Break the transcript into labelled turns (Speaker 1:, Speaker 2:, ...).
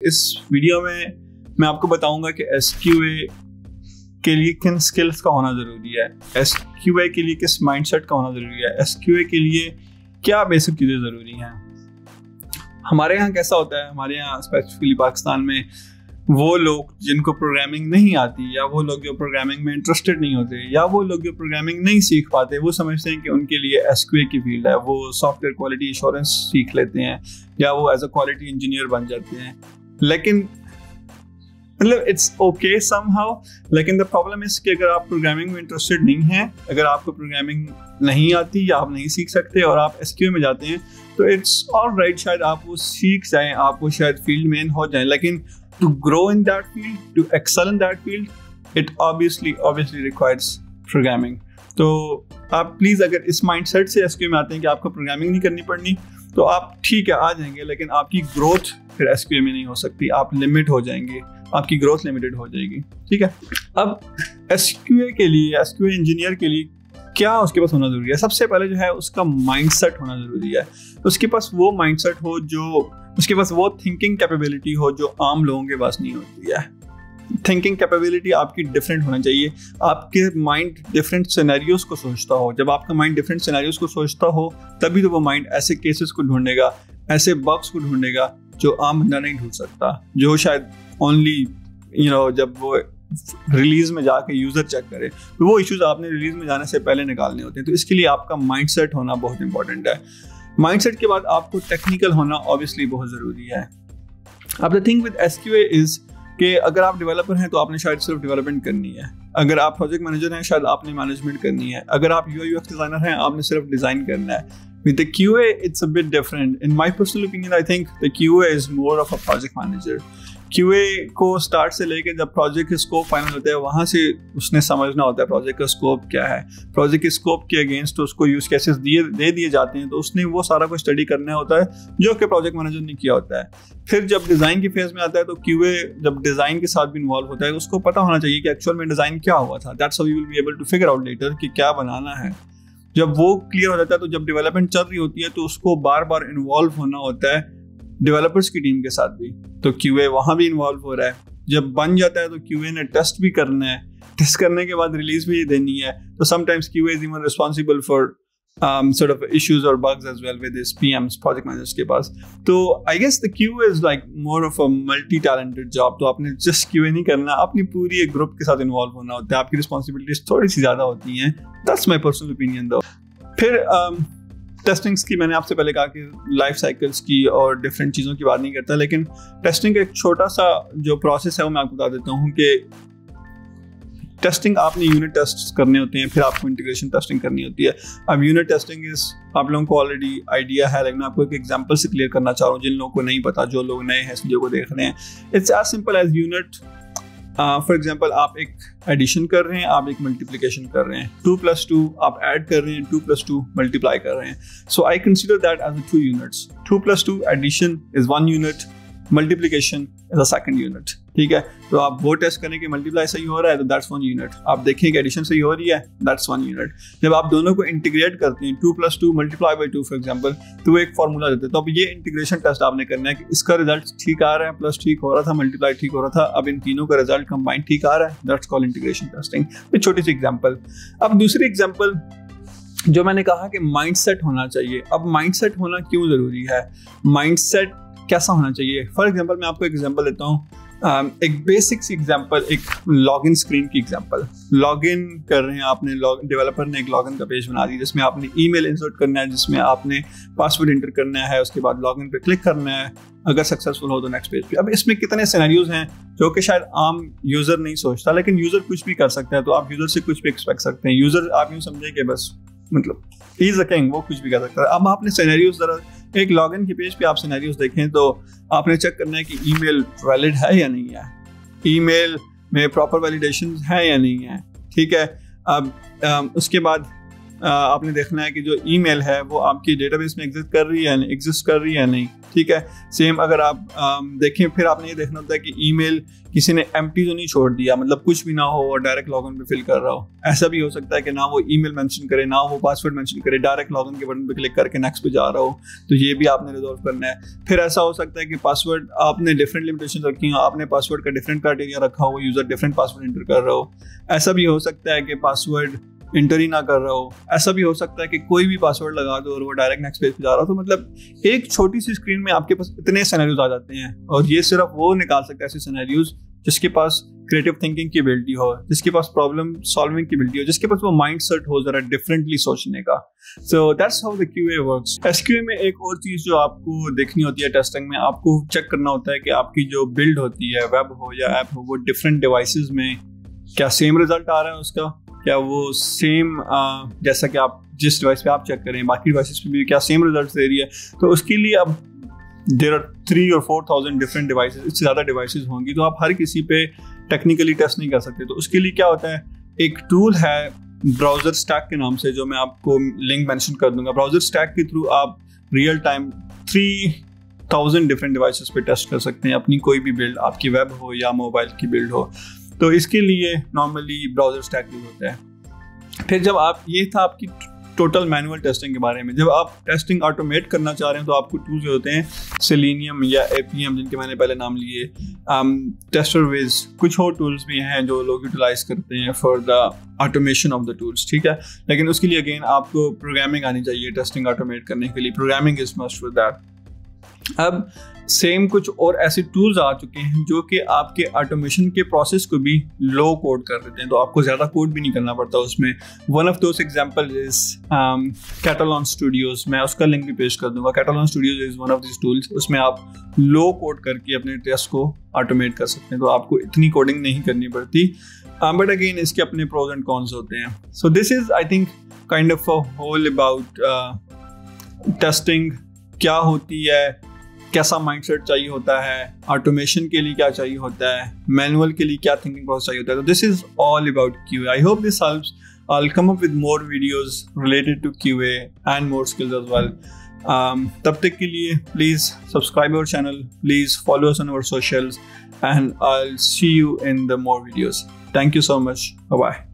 Speaker 1: इस वीडियो में मैं आपको बताऊंगा कि SQA के लिए किन स्किल्स का होना ज़रूरी है, SQA के लिए किस माइंडसेट का होना ज़रूरी है, SQA के लिए क्या बेसिक चीज़ें ज़रूरी हैं। हमारे यहाँ कैसा होता है, हमारे यहाँ स्पेसिफिकली पाकिस्तान में वो लोग जिनको प्रोग्रामिंग नहीं आती, या वो लोग जो प्रोग्रामिंग में इंटरेस्टेड नहीं होते, या वो लोग जो प्रोग्रामिंग नहीं सीख पाते, वो समझते हैं कि उनके लिए SQA की फील्ड है, वो सॉफ्टवेयर क्वालिटी इंश्योरेंस सीख लेते हैं या वो एज अ क्वालिटी इंजीनियर बन जाते हैं। लेकिन मतलब इट्स ओके समहाउ, लेकिन द प्रॉब्लम इज कि अगर आप प्रोग्रामिंग में इंटरेस्टेड नहीं हैं, अगर आपको प्रोग्रामिंग नहीं आती या आप नहीं सीख सकते और आप SQA में जाते हैं, तो इट्स ऑल राइट, शायद आप वो सीख जाएं, आप वो शायद फील्ड में हो जाएं, लेकिन to grow in that field, to excel in that field, it obviously requires programming. तो आप प्लीज़ अगर इस माइंडसेट से SQA में आते हैं कि आपको प्रोग्रामिंग नहीं करनी पड़नी, तो आप ठीक है आ जाएंगे, लेकिन आपकी ग्रोथ फिर SQA में नहीं हो सकती, आप लिमिट हो जाएंगे, आपकी ग्रोथ लिमिटेड हो जाएगी। ठीक है, अब SQA के लिए, SQA इंजीनियर के लिए क्या उसके पास होना ज़रूरी है? सबसे पहले जो है उसका माइंडसेट होना ज़रूरी है। उसके पास वो माइंडसेट हो, जो उसके पास वो थिंकिंग कैपेबिलिटी हो जो आम लोगों के पास नहीं होती है। थिंकिंग कैपेबिलिटी आपकी डिफरेंट होना चाहिए, आपके माइंड डिफरेंट सिनेरियोज को सोचता हो। जब आपका माइंड डिफरेंट सिनेरियोज को सोचता हो, तभी तो वो माइंड ऐसे केसेस को ढूंढेगा, ऐसे बग्स को ढूंढेगा जो आम बंदा नहीं ढूंढ सकता, जो शायद ओनली जब वो रिलीज में जाके यूजर चेक करे, तो वो इश्यूज आपने रिलीज में जाने से पहले निकालने होते हैं। तो इसके लिए आपका माइंडसेट होना बहुत इंपॉर्टेंट है। माइंडसेट के बाद आपको टेक्निकल होना ऑब्वियसली बहुत ज़रूरी है। अब the thing with SQA is कि अगर आप डेवलपर हैं तो आपने शायद सिर्फ डेवलपमेंट करनी है, अगर आप प्रोजेक्ट मैनेजर हैं शायद आपने मैनेजमेंट करनी है, अगर आप UI UX डिज़ाइनर हैं आपने सिर्फ डिज़ाइन करना है। With the QA it's a bit different. In my personal opinion, I think the QA is more of a project manager. QA को स्टार्ट से लेके जब प्रोजेक्ट का स्कोप फाइनल होता है, वहाँ से उसने समझना होता है प्रोजेक्ट का स्कोप क्या है, प्रोजेक्ट के स्कोप के अगेंस्ट उसको यूज केसेस दे दिए जाते हैं, तो उसने वो सारा कुछ स्टडी करना होता है जो कि प्रोजेक्ट मैनेजर ने किया होता है। फिर जब डिज़ाइन की फेज में आता है, तो QA जब डिज़ाइन के साथ भी इन्वॉल्व होता है, उसको पता होना चाहिए कि एक्चुअल में डिज़ाइन क्या हुआ था। That's how you will be able to figure out later कि क्या बनाना है। जब वो क्लियर हो जाता है, तो जब डेवलपमेंट चल रही होती है, तो उसको बार बार इन्वॉल्व होना होता है डेवलपर्स की टीम के साथ भी, तो QA वहाँ भी इन्वॉल्व हो रहा है। जब बन जाता है तो QA ने टेस्ट भी करना है, टेस्ट करने के बाद रिलीज भी देनी है। तो sometimes QA is even responsible for sort of issues or bugs as well with his PMs, project managers के पास। तो I guess the QA is like more of a multi-talented job। तो आपने just QA नहीं करना, अपनी पूरी एक group के साथ इन्वॉल्व होना होता है, आपकी रिस्पॉन्सिबिलिटीज थोड़ी सी ज़्यादा होती हैं। That's my personal opinion though। फिर टेस्टिंग्स की मैंने आपसे पहले कहा कि लाइफ साइकिल्स की और डिफरेंट चीज़ों की बात नहीं करता, लेकिन टेस्टिंग का एक छोटा सा जो प्रोसेस है वो मैं आपको बता देता हूँ कि टेस्टिंग आपने यूनिट टेस्ट करने होते हैं, फिर आपको इंटीग्रेशन टेस्टिंग करनी होती है। अब यूनिट टेस्टिंग इस आप लोगों को ऑलरेडी आइडिया है, लेकिन मैं आपको एक एग्जांपल से क्लियर करना चाह रहा हूँ जिन लोगों को नहीं पता, जो लोग नए हैं इस वीडियो को देख रहे हैं। It's as simple as unit. For example आप एक एडिशन कर रहे हैं, आप एक मल्टीप्लिकेशन कर रहे हैं, 2+2 आप ऐड कर रहे हैं, 2+2 मल्टीप्लाई कर रहे हैं। So I consider that as 2 units. 2+2 addition is 1 unit, multiplication is a second unit. ठीक है, तो आप वो टेस्ट करें कि मल्टीप्लाई सही हो रहा है, तो दैट्स 1 यूनिट। आप देखें कि एडिशन सही हो रही है, दैट्स 1 यूनिट। जब आप दोनों को इंटीग्रेट करते हैं, 2+2 मल्टीप्लाई बाई 2 फॉर एग्जाम्पल, तो वो एक फार्मूला देते हैं। तो अब ये इंटीग्रेशन टेस्ट आपने करना है कि इसका रिजल्ट ठीक आ रहा है, प्लस ठीक हो रहा था, मल्टीप्लाई ठीक हो रहा था, अब इन तीनों का रिजल्ट कंबाइन ठीक आ रहा है, दैट्स कॉल्ड इंटीग्रेशन टेस्टिंग। एक छोटी सी एग्जाम्पल। अब दूसरी एग्जाम्पल जो मैंने कहा कि माइंडसेट होना चाहिए। अब माइंडसेट होना क्यों जरूरी है, माइंडसेट कैसा होना चाहिए? फॉर एग्जाम्पल मैं आपको एग्जाम्पल देता हूँ, एक बेसिक सी एग्जांपल, एक लॉगिन स्क्रीन की एग्जांपल। लॉगिन कर रहे हैं आपने, डेवलपर ने एक लॉगिन का पेज बना दी जिसमें आपने ईमेल इंसर्ट करना है, जिसमें आपने पासवर्ड एंटर करना है, उसके बाद लॉगिन पे क्लिक करना है, अगर सक्सेसफुल हो तो नेक्स्ट पेज पे। अब इसमें कितने सिनेरियोज हैं जो कि शायद आम यूजर नहीं सोचता, लेकिन यूजर कुछ भी कर सकता है, तो आप यूजर से कुछ भी एक्सपेक्ट सकते हैं। यूजर आप यूँ समझे कि बस मतलब ही इज अ किंग, वो कुछ भी कर सकता है। अब आपने सिनेरियोज जरा एक लॉगिन के पेज पे आप सिनेरियोज देखें तो आपने चेक करना है कि ईमेल वैलिड है या नहीं है, ईमेल में प्रॉपर वैलिडेशन है या नहीं है। ठीक है, अब उसके बाद आपने देखना है कि जो ईमेल है वो आपकी डेटाबेस में एग्जिस्ट कर रही है नहीं, ठीक है। सेम अगर आप देखें, फिर आपने ये देखना होता है कि ईमेल किसी ने एम्प्टी तो नहीं छोड़ दिया, मतलब कुछ भी ना हो और डायरेक्ट लॉगिन पे फिल कर रहा हो। ऐसा भी हो सकता है कि ना वो ईमेल मेंशन करे, ना वो पासवर्ड मेंशन करे, डायरेक्ट लॉगिन के बटन पे क्लिक करके नेक्स्ट पे जा रहा हो, तो ये भी आपने रिजॉल्व करना है। फिर ऐसा हो सकता है कि पासवर्ड आपने डिफरेंट लिमिटेशन रखी हो, आपने पासवर्ड का डिफरेंट क्राइटेरिया रखा हो, यूजर डिफरेंट पासवर्ड इंटर कर रहा हो। ऐसा भी हो सकता है कि पासवर्ड इंटर ही ना कर रहा हो। ऐसा भी हो सकता है कि कोई भी पासवर्ड लगा दो और वो डायरेक्ट नेक्स्ट पेज पे जा रहा हो। तो मतलब एक छोटी सी स्क्रीन में आपके पास इतने सिनेरियोज आ जाते हैं, और ये सिर्फ वो निकाल सकता है ऐसे सिनेरियोज जिसके पास क्रिएटिव थिंकिंग की एबिलिटी हो, जिसके पास प्रॉब्लम सॉल्विंग की एबिलिटी हो, जिसके पास वो माइंड सेट हो जरा डिफरेंटली सोचने का। So that's how the QA works. SQA में एक और चीज जो आपको देखनी होती है टेस्टिंग में, आपको चेक करना होता है कि आपकी जो बिल्ड होती है, वेब हो या ऐप हो, वो डिफरेंट डिवाइसेस में क्या सेम रिजल्ट आ रहा है उसका, क्या वो सेम जैसा कि आप जिस डिवाइस पे आप चेक करें बाकी डिवाइसेस पे भी क्या सेम रिजल्ट दे रही है। तो उसके लिए अब देयर आर 3 और 4,000 डिफरेंट डिवाइसेस, इससे ज़्यादा डिवाइसेस होंगी, तो आप हर किसी पे टेक्निकली टेस्ट नहीं कर सकते। तो उसके लिए क्या होता है, एक टूल है ब्राउजर स्टैक के नाम से, जो मैं आपको लिंक मेंशन कर दूंगा। ब्राउजर स्टैक के थ्रू आप रियल टाइम 3,000 डिफरेंट डिवाइसेस पे टेस्ट कर सकते हैं अपनी कोई भी बिल्ड, आपकी वेब हो या मोबाइल की बिल्ड हो। तो इसके लिए नॉर्मली ब्राउजर स्टैक यूज होता है। फिर जब आप, ये था आपकी टोटल मैनुअल टेस्टिंग के बारे में। जब आप टेस्टिंग ऑटोमेट करना चाह रहे हैं तो आपको टूल्स होते हैं सेलेनियम या एपीएम, जिनके मैंने पहले नाम लिए, टेस्टरविज, कुछ और टूल्स भी हैं जो लोग यूटिलाइज करते हैं for the automation of the tools, ठीक है। लेकिन उसके लिए अगेन आपको प्रोग्रामिंग आनी चाहिए टेस्टिंग ऑटोमेट करने के लिए। Programming is must for that. अब सेम कुछ और ऐसे टूल्स आ चुके हैं जो कि आपके ऑटोमेशन के प्रोसेस को भी लो कोड कर देते हैं, तो आपको ज़्यादा कोड भी नहीं करना पड़ता उसमें। One of those example is Katalon Studios. मैं उसका लिंक भी पेश कर दूंगा। Katalon Studios is one of this tools. उसमें आप लो कोड करके अपने टेस्ट को ऑटोमेट कर सकते हैं, तो आपको इतनी कोडिंग नहीं करनी पड़ती। बट अगेन इसके अपने प्रोज एंड कॉन्स होते हैं। So this is I think kind of a whole about testing, क्या होती है, कैसा माइंडसेट चाहिए होता है, ऑटोमेशन के लिए क्या चाहिए होता है, मैनुअल के लिए क्या थिंकिंग प्रोसेस चाहिए होता है। तो this is all about QA. I hope this helps. I'll come up with more videos related to QA and more skills as well. तब तक के लिए please subscribe our channel, please follow us on our socials, and I'll see you in the more videos. Thank you so much. Bye bye.